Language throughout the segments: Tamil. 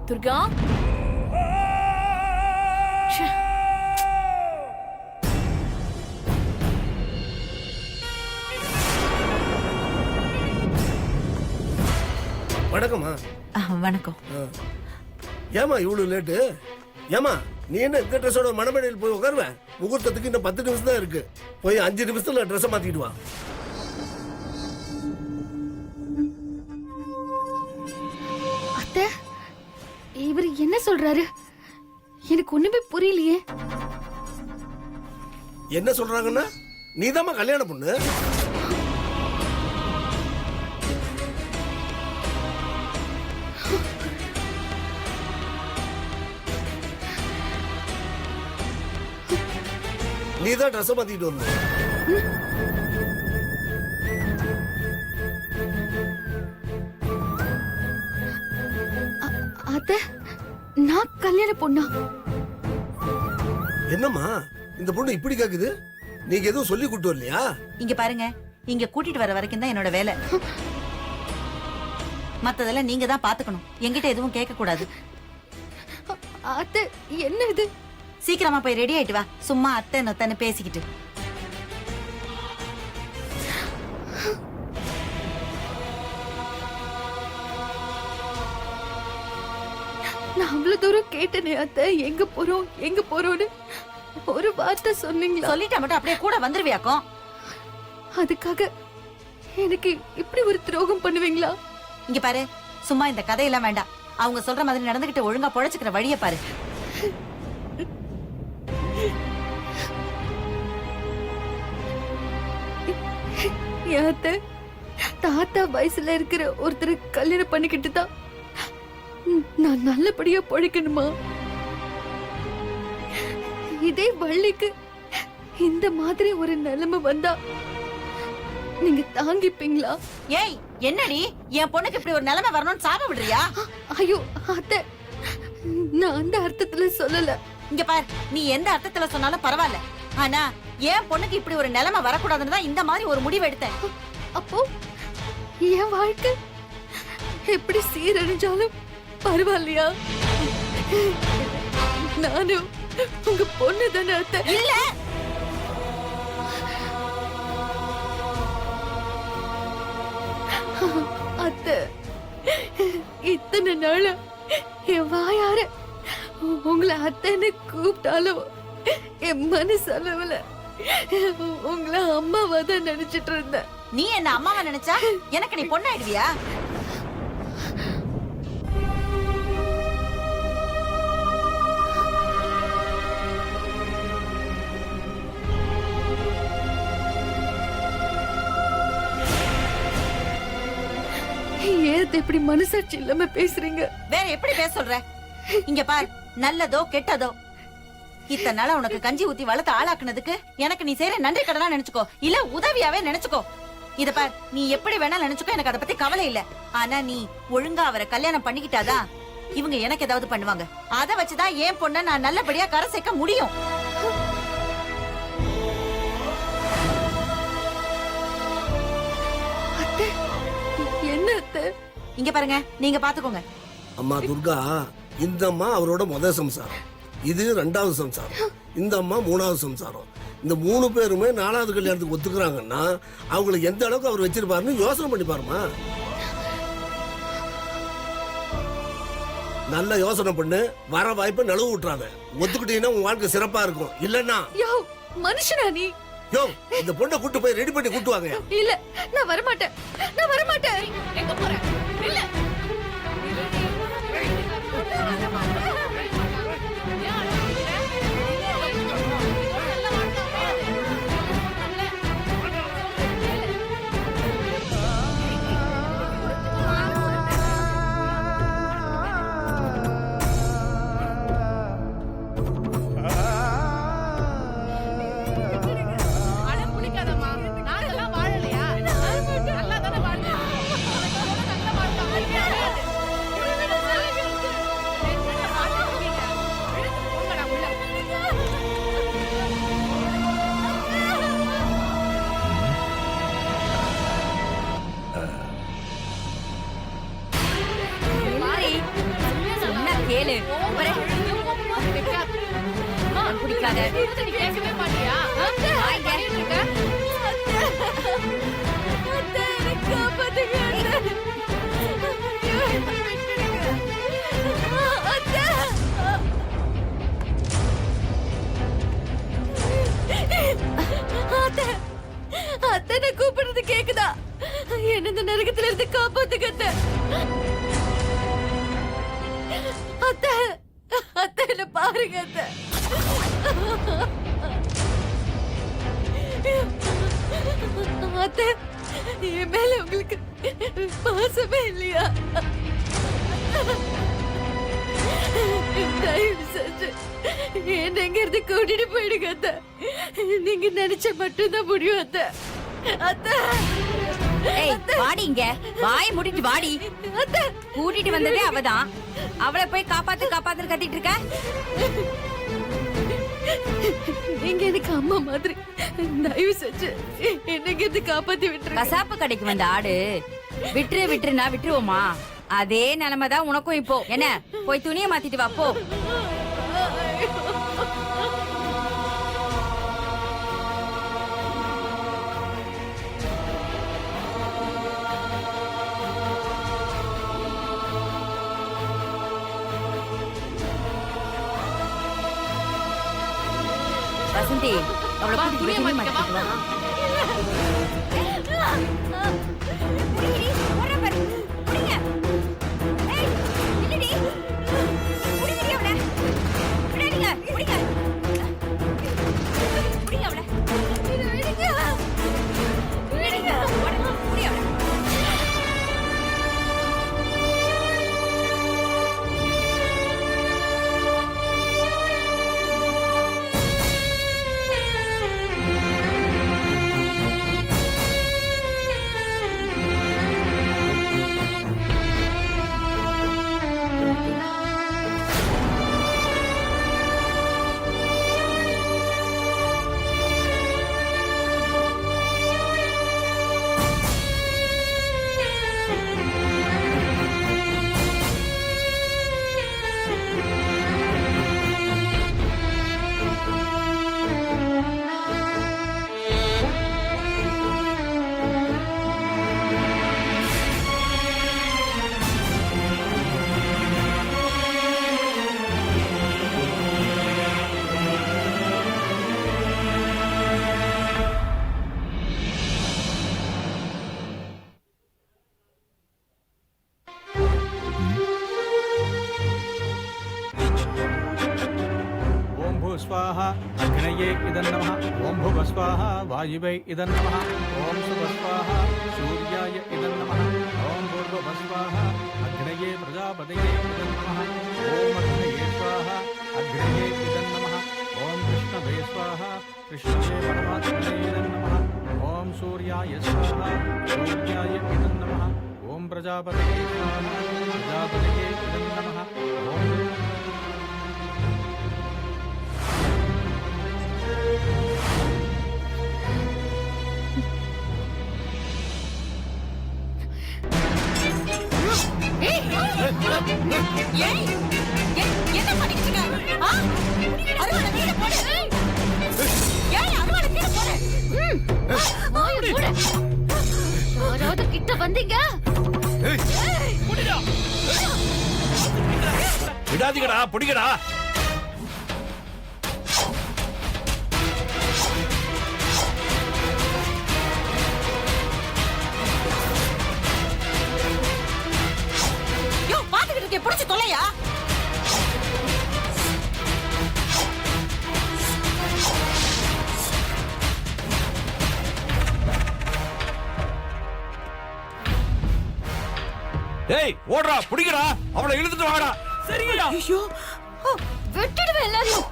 துர்கா வணக்கம்மா. வணக்கம். ஏமா இவ்வளவு லேட்டு? ஏமா நீ என்ன இந்த ட்ரெஸ்ஸோட மணமேடையில் போய் உட்காருவேன்? முகூர்த்தத்துக்கு இன்னும் 10 நிமிஷம் தான் இருக்கு. போய் 5 நிமிஷத்துல ட்ரெஸ்ஸை மாத்திட்டு வா. அத்தை, இவர் என்ன சொல்றாரு? எனக்கு ஒண்ணுமே புரியலையே. என்ன சொல்றாங்கன்னா நீதாம்மா கல்யாண பொண்ணு. நீதான் ட்ரெஸ் மாத்திட்டு வந்த. அத்தை, நான் கல்யாண பொண்ணா? என்னம்மா இந்த பொண்ணு இப்படி கேக்குது? நீங்க எதுவும் சொல்லி கூட்டு வரலையா? இங்க பாருங்க, இங்க கூட்டிட்டு வர வரைக்கும் தான் என்னோட வேலை. மத்ததெல்லாம் நீங்க தான் பாத்துக்கணும். என்கிட்ட எதுவும் கேட்க கூடாது. அத்தை, என்ன இது? சீக்கிரமா போய் ரெடி ஆயிட்டு வா. சும்மா அத்தை நொத்தன்னு பேசிக்கிட்டு. நான் அவ்வளவு தூரம் கேட்டனே அத்தை, எங்க போறோம் எங்க போறோம்னு ஒரு வார்த்தை சொன்னீங்களா? சொல்லிட்டா மட்டும் அப்படியே கூட வந்துருவியாக்கும். அதுக்காக எனக்கு இப்படி ஒரு துரோகம் பண்ணுவீங்களா? இங்க பாரு, சும்மா இந்த கதையெல்லாம் வேண்டாம். அவங்க சொல்ற மாதிரி நடந்துகிட்டு ஒழுங்கா பொழைச்சுக்கிற வழிய பாரு. அத்தை, தாத்தா வயசுல இருக்கிற ஒருத்தர் கல்யாணம் பண்ணிக்கிட்டு தான் நான் நல்லபடியா பொழைக்கணுமா? இதே வள்ளிக்கு இந்த மாதிரி ஒரு நிலைமை வந்தா நீங்க தாங்கிப்பீங்களா? ஏய், என்னடி என் பொண்ணுக்கு இப்படி ஒரு நிலைமை வரணும்னு சாப விடுறியா? ஐயோ அத்தை, நான் அந்த அர்த்தத்துல சொல்லல. இங்க பாரு, நீ எந்த அர்த்தத்துல சொன்னாலும் பரவாயில்ல. ஆனா என் பொண்ணுக்கு இப்படி ஒரு நிலைமை வரக்கூடாதுன்னு தான் இந்த மாதிரி ஒரு முடிவு எடுத்தேன். அப்போ என் வாழ்க்கை எப்படி சீரழிஞ்சாலும் பரவாயில்லையா? நானும் உங்க பொண்ணு தானே அத்தை. இல்ல, அத்தை, இத்தனை நாள் என் வாயார உங்களை அத்தைன்னு கூப்பிட்டாலும் என் மனசளவுல உங்களை அம்மாவா தான் நினைச்சிட்டு இருந்தேன். நீ என்ன அம்மாவை நினைச்சா எனக்கு நீ பொண்ணாயிடுவியா? ஏன் இப்படி மனசாட்சி இல்லாம பேசுறீங்க? வேற எப்படி பேச சொல்ற? இங்க பார், நல்லதோ கெட்டதோ இத்தனை நாளா உனக்கு கஞ்சி ஊத்தி வளர்த்து ஆளாக்குனதுக்கு எனக்கு நீ செய்யற நன்றி கடனா நினைச்சுக்கோ, இல்ல உதவியாவே நினைச்சுக்கோ. இத பார், நீ எப்படி வேணா நினைச்சுக்கோ, எனக்கு அதை பத்தி கவலை இல்ல. ஆனா நீ ஒழுங்கா அவரை கல்யாணம் பண்ணிக்கிட்டாதான் இவங்க எனக்கு ஏதாவது பண்ணுவாங்க. அத வச்சுதான் என் பொண்ண நான் நல்லபடியா கரை சேர்க்க முடியும். என்ன அத்தை? இங்க பாருங்க, நீங்க பாத்துக்கோங்க. அம்மா துர்கா, இந்த அம்மா அவரோட முதல் சம்சாரம், இது 2வது சம்சாரம், இந்த அம்மா 3வது சம்சாரம். இந்த 3 பேருமே 4வது கல்யாணத்துக்கு ஒத்துக்குறாங்கன்னா அவங்களுக்கு எந்த அளவுக்கு அவர் வச்சிருப்பாருன்னு யோசனை பண்ணி பாருமா. நல்ல யோசனை பண்ணு, வர வாய்ப்பை நழுவு விட்டுறாத. ஒத்துக்கிட்டீங்கன்னா உன் வாழ்க்கை சிறப்பா இருக்கும். இல்லன்னா யோ மனுஷனா நீ? யோ, இந்த பொண்ணை கூட்டு போய் ரெடி பண்ணி கூட்டு வாங்க. இல்ல, நான் வர மாட்டேன், நான் வர மாட்டேன். எங்க போற? இல்ல, கேட்கவே மாட்டியா? அத்தனை கூப்பிடுறது கேக்குதா? என்ன இந்த நரகத்துல இருந்து காப்பாத்துங்க அத்தை. அத்தை அத்தை என்ன பாருங்க அத்தை. அத்தை என் மேல உங்களுக்கு பாசமே இல்லையா? தயவு செஞ்சு என்ன எங்க இருந்து கூட்டிட்டு போயிடுங்க அத்தை. நீங்க நினைச்ச மட்டும்தான் முடியும் அத்தை. அத்தை ஏய் வாடி இங்க வாய் மூடிட்டு வாடி. அத்தை கூட்டிட்டு வந்ததே அவதான். அவளை போய் காப்பாத்து காப்பாத்துன்னு கத்திட்டு இருக்க. நீங்க எனக்கு அம்மா மாதிரி. தயவு செஞ்சு என்னங்க இருந்து காப்பாத்தி விட்டுருங்க. கசாப்பு கடைக்கு வந்த ஆடு விட்டுரு விட்டுருனா விட்டுருவோமா? அதே நிலைமைதான் உனக்கும் இப்போ. என்ன போய் துணியை மாத்திட்டு வா போ. வசந்தி அவளை கூட்டிட்டு போய் துணியை மாத்திட்டு வா. புடிங்கடி, ஓடுறா பாரு. புடிங்க. ஏய், நில்லுடி. புடிங்கடி அவளை. விடாதீங்க, புடிங்க. புடிங்க அவளை. விடுங்க. விடுங்க. ஓடு, புடி அவளை. स्वाहा अग्नये इदं नमः ओं भुवस्वाहा वायुवे इदं नमः ओं सुवस्वाहा सूर्याय इदं नमः ओं भूर्भुवस्वाहा अग्नये प्रजापतये इदं नमः ओं अग्नये स्वाहा अग्नये इदं नमः ओं कृष्णवे स्वाहा कृष्णवे परमात्मने इदं नमः ओं सूर्याय स्वाहा सूर्याय इदं नमः ओं प्रजापतये स्वाहा प्रजापतये इदं नमः ओं என்ன பண்ணிட்டு இருக்க? அருவாளை கீழே போடு. ஏய், அருவாளை கீழே போடு. வாயை மூடு. யாராவது கிட்ட வந்தீங்க? விடாதீங்கடா, பிடிக்கடா. யோ, பாத்துக்கிட்டு இருக்கே, புடிச்சு தொலையா. ஏய், ஓடுறா, பிடிக்கடா. அவளை இழுத்துட்டு வாடா. சரிங்கடா. ஐயோ, வெட்டிடுவேன் எல்லாரையும்.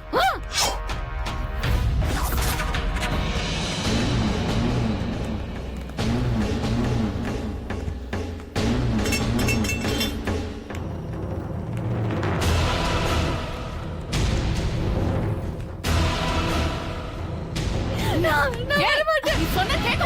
நீ சொன்ன கேட்க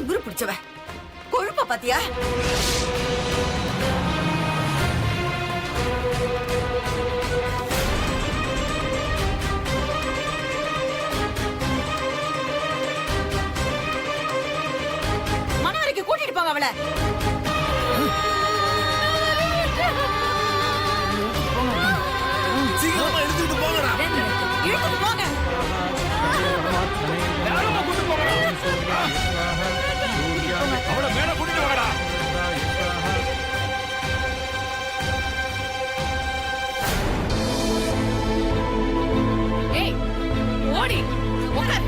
திமிரு பிடிச்சவ கொழுப்ப பாத்தியா? மனவரைக்கு கூட்டிட்டு போங்க அவளை. சீக்கிரமா எடுத்துட்டு போங்கடா. இழுத்துட்டு போங்க. அவளை மேல கூட்டிட்டு வாங்கடா. ஏய் ஓடி உட்கார்.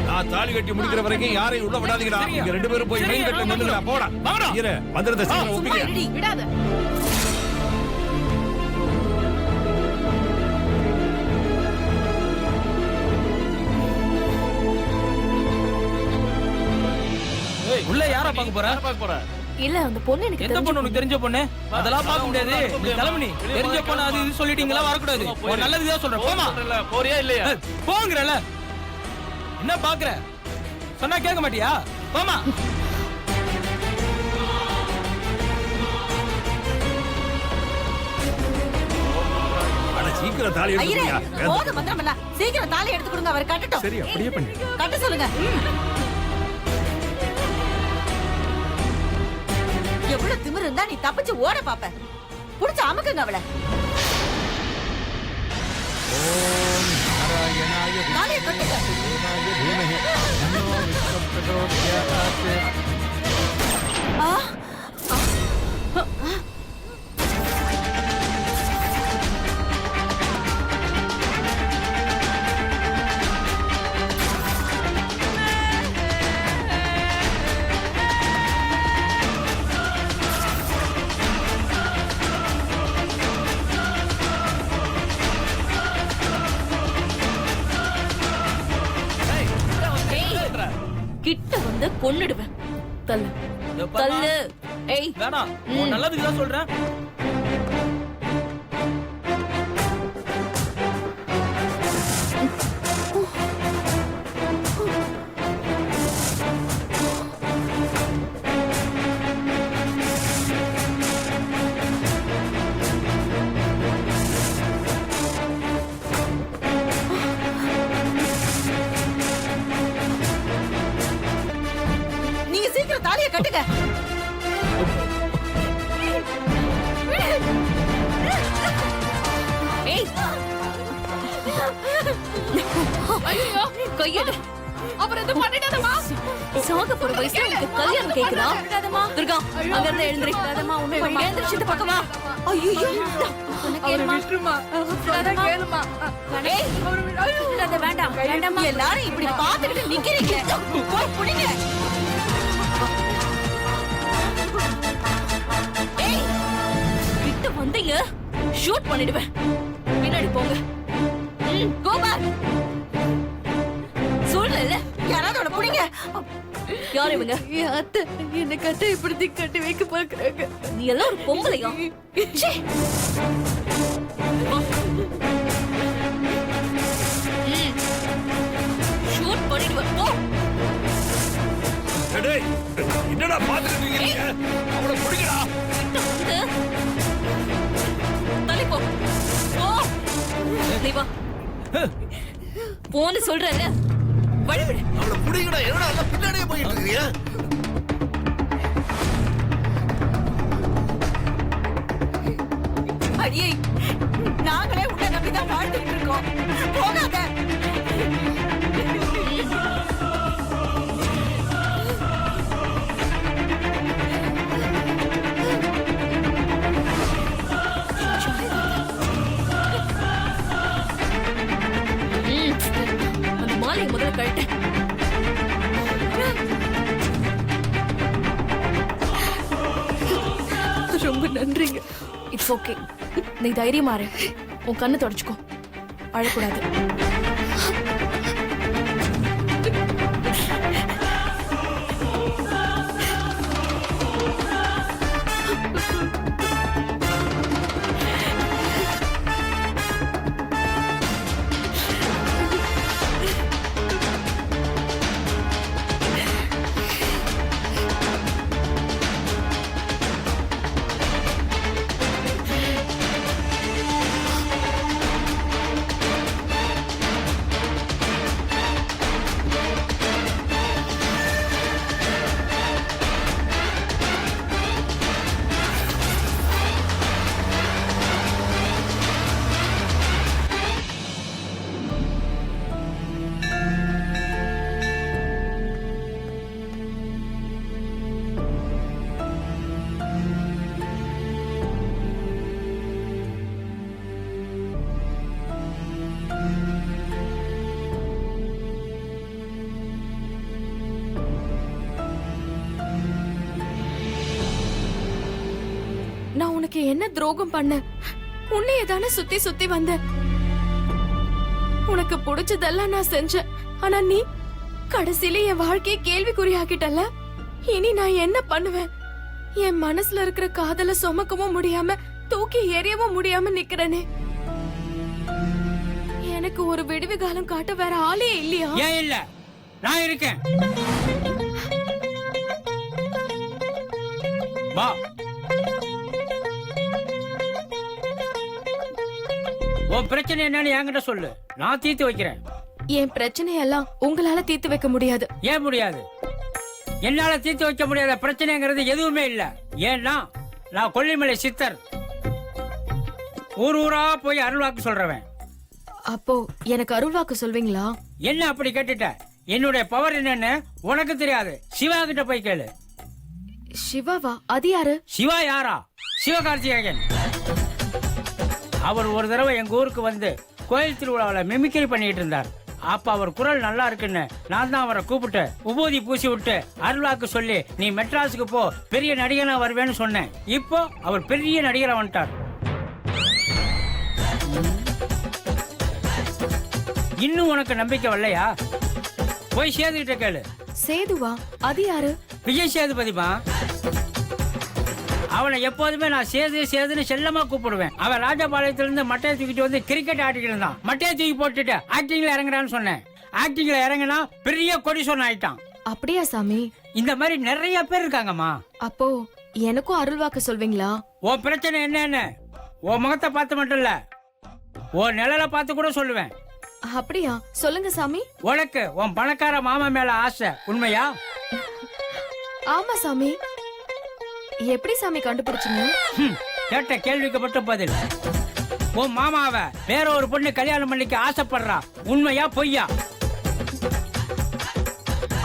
நான் தாலி கட்டி முடிக்கிற வரைக்கும் யாரையும் உள்ள விடாதீங்கடா. நீங்க 2 பேரும் போய் மெயின் கட்டில நில்லுங்கடா. போடா வாங்கடா. இரு மந்திரத்தை சீக்கிரம் சும்மா ஒப்பிங்க. இருடி. விடாத. உள்ள யார பாக்க போற? இல்ல அந்த பொண்ணு எனக்கு எந்த பொண்ணு உனக்கு தெரிஞ்ச பொண்ணு? அதெல்லாம் பார்க்க முடியாது. நீ கிளம்பி. தெரிஞ்ச பொண்ணு அது இது சொல்லிட்டீங்களா? வரக்கூடாது. ஒரு நல்லது தான் சொல்றேன். போமா. போறியா இல்லையா? போங்கறல. என்ன பாக்குற? சொன்னா கேட்க மாட்டியா? போமா. அட சீக்கிரம் தாலி ஐயரே, எடுத்துங்க. போதும் மந்திரம் இல்ல. சீக்கிரம் தாலி எடுத்து கொடுங்க, அவர் கட்டட்டும். சரி அப்படியே பண்ணு. கட்ட சொல்லுங்க. எவ்வளவு திமிரு இருந்தா நீ தப்பிச்சு ஓட பாப்ப. புடிச்சு அமுக்குங்க அவளை. ஓம் நாராயணாய தாலியை கட்டுங்க. தீமஹி தன்னோ விஷ்ணு பிரச்சோதயாத். ஆ, கிட்ட வந்து கொன்னுடுவேன். தள்ளு தள்ளு. ஏய் வேணாம். உன் நல்லதுக்கு தான் சொல்றேன். நீங்க சீக்கிரம் தாலியை கட்டுங்க. ஏய் ஐயோ கையெடு. அப்புறம் இது பண்ணிடாதமா. சாக போற வயசுல உனக்கு கல்யாணம் கேக்குதா? துர்கா அங்க இருந்து எழுந்திருக்காதமா. உன்னை எழுந்திருச்சு இந்த பக்கமா. ஐயோ, அவரை விட்டுருமா. அதான் கேளுமா. ஏய் அது வேண்டாம் வேண்டாமா. எல்லாரும் இப்படி பாத்துக்கிட்டு நிக்கிறீங்க. போய் புடிங்க. ஏய் கிட்ட வந்தீங்க ஷூட் பண்ணிடுவேன். பின்னாடி போங்க. Go back. சொல்லல யாராவது அவளை புடிங்க. யார் இவங்க? அத்தை என்ன கட்டாயப்படுத்தி கட்டி வைக்க பாக்குறாங்க. நீ எல்லாம் ஒரு பொம்பளையா? ச்சே. ஷூட் பண்ணிடுவேன். போ. டேய் என்னடா பாத்துட்டு இருக்கீங்க? அவளை புடிங்கடா. கிட்ட வந்து தள்ளி போ. போ. நீ வா. போன்னு சொல்றேன்ல. வழிவிடு. அவளை புடிங்கடா. என்னடா எல்லாம் பின்னாடியே போயிட்டு இருக்கீங்க? அடியே, நாங்களே உன்னை நம்பிதான் வாழ்ந்துட்டு இருக்கோம். போகாத. அந்த மாலையை முதல்ல கழட்டு. ரொம்ப நன்றிங்க. It's okay. நீ தைரியமா இரு. உன் கண்ணை தொடச்சுக்கோ. அழக்கூடாது. உனக்கு என்ன துரோகம் பண்ண? உன்னைய தானே சுத்தி சுத்தி வந்த. உனக்கு பிடிச்சதெல்லாம் நான் செஞ்சேன். ஆனா நீ கடைசியில என் வாழ்க்கையை கேள்விக்குறியாக்கிட்டல. இனி நான் என்ன பண்ணுவேன்? என் மனசுல இருக்கிற காதல சுமக்கவும் முடியாம தூக்கி எறியவும் முடியாம நிக்கிறனே. எனக்கு ஒரு விடுவி காலம் காட்ட வேற ஆளே இல்லையா? ஏன் இல்ல, நான் இருக்கேன். வா. உன் பிரச்சனை என்னன்னு என்கிட்ட சொல்லு, நான் தீர்த்து வைக்கிறேன். என் பிரச்சனையெல்லாம் உங்களால தீர்த்து வைக்க முடியாது. ஏன் முடியாது? என்னால தீர்த்து வைக்க முடியாத பிரச்சனைங்கிறது எதுவுமே இல்ல. ஏன்னா நான் கொல்லிமலை சித்தர், ஊர் ஊரா போய் அருள்வாக்கு சொல்றவன். அப்போ எனக்கு அருள்வாக்கு சொல்வீங்களா? என்ன அப்படி கேட்டுட்ட? என்னுடைய பவர் என்னன்னு உனக்கு தெரியாது, சிவா கிட்ட போய் கேளு. சிவாவா? அது யாரு? சிவா யாரா? சிவகார்த்திகேயன். அவர் ஒரு தடவை எங்க ஊருக்கு வந்து கோயில் திருவிழாவில் மிமிக்ரி பண்ணிட்டு இருந்தார். அப்ப அவர் குரல் நல்லா இருக்குன்னு நான் தான் அவரை கூப்பிட்டு உபூதி பூசி விட்டு அருள்வாக்கு சொல்லி நீ மெட்ராஸுக்கு போ, பெரிய நடிகனா வருவேன்னு சொன்னேன். இப்போ அவர் பெரிய நடிகரா வந்துட்டார். இன்னும் உனக்கு நம்பிக்கை வரலையா? போய் சேதுகிட்ட கேளு. சேதுவா? அது யாரு? விஜய் சேதுபதிமா. அவனை எப்போதுமே நான் சேது சேதுன்னு செல்லமா கூப்பிடுவேன். அவன் ராஜபாளையத்துல இருந்து மட்டையை தூக்கிட்டு வந்து கிரிக்கெட் ஆடிட்டு இருந்தான். மட்டையை தூக்கி போட்டுட்டு ஆக்டிங்ல இறங்குறான்னு சொன்னேன். ஆக்டிங்ல இறங்கினா பெரிய கொடிசோன் ஆயிட்டான். அப்படியா சாமி? இந்த மாதிரி நிறைய பேர் இருக்காங்கம்மா. அப்போ எனக்கும் அருள்வாக்கு சொல்வீங்களா? உன் பிரச்சனை என்னன்னு உன் முகத்தை பார்த்து மட்டும் இல்ல, உன் நிழலை பார்த்து கூட சொல்லுவேன். அப்படியா? சொல்லுங்க சாமி. உனக்கு உன் பணக்கார மாமா மேல ஆசை, உண்மையா? ஆமா சாமி. எப்படி சாமி கண்டுபிடிச்சீங்க? கேட்ட கேள்விக்கு மட்டும் பதில். உன் மாமாவ வேற ஒரு பொண்ணு கல்யாணம் பண்ணிக்க ஆசைப்படுறா, உண்மையா பொய்யா?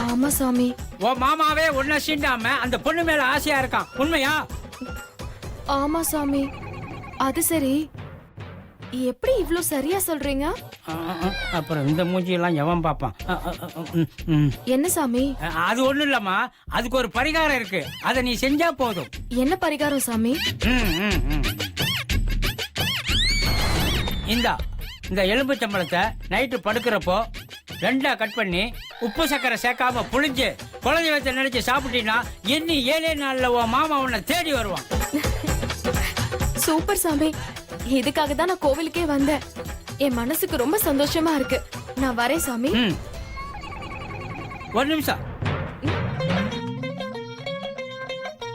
ஆமா சாமி. உன் மாமாவே உன்னை சீண்டாம அந்த பொண்ணு மேல ஆசையா இருக்கான், உண்மையா? ஆமா சாமி. அது சரி, எப்படி இவ்ளோ சரியா சொல்றீங்க? அப்புறம் இந்த மூஞ்சியெல்லாம் எவன் பாப்பான்? என்ன சாமி? அது ஒண்ணு இல்லம்மா, அதுக்கு ஒரு பரிகாரம் இருக்கு, அதை நீ செஞ்சா போதும். என்ன பரிகாரம் சாமி? இந்த எலும்பு சம்பளத்தை நைட்டு படுக்கிறப்போ ரெண்டா கட் பண்ணி உப்பு சக்கரை சேர்க்காம புளிஞ்சு குலதெய்வத்தை நினைச்சு சாப்பிட்டீங்கன்னா இன்னி 7 நாள்ல உன் மாமா உன்னை தேடி வருவான். சூப்பர் சாமி. இதுக்காக தான் நான் கோவிலுக்கே வந்தேன். என் மனசுக்கு ரொம்ப சந்தோஷமா இருக்கு. நான் வரேன் சாமி. ஒரு நிமிஷம்.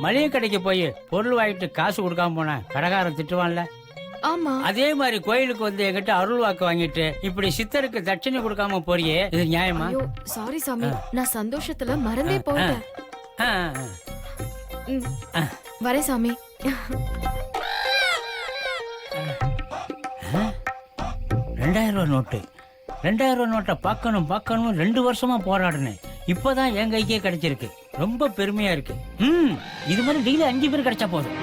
மளிகை கடைக்கு போய் பொருள் வாங்கிட்டு காசு கொடுக்காம போன கடைக்காரன் திட்டுவான்ல? ஆமா. அதே மாதிரி கோயிலுக்கு வந்து என்கிட்ட அருள் வாக்கு வாங்கிட்டு இப்படி சித்தருக்கு தட்சணை கொடுக்காம போறியே, இது நியாயமா? ஐயோ சாரி சாமி, நான் சந்தோஷத்துல மறந்தே போயிட்டேன். வரேன் சாமி. 2000 ரூபாய் நோட்டு. 2000 ரூபாய் நோட்டை பார்க்கணும் 2 வருஷமா போராடினேன். இப்பதான் என் கைக்கே கிடைச்சிருக்கு. ரொம்ப பெருமையா இருக்கு. இது மாதிரி டெய்லி 5 பேர் கிடைச்சா போதும்.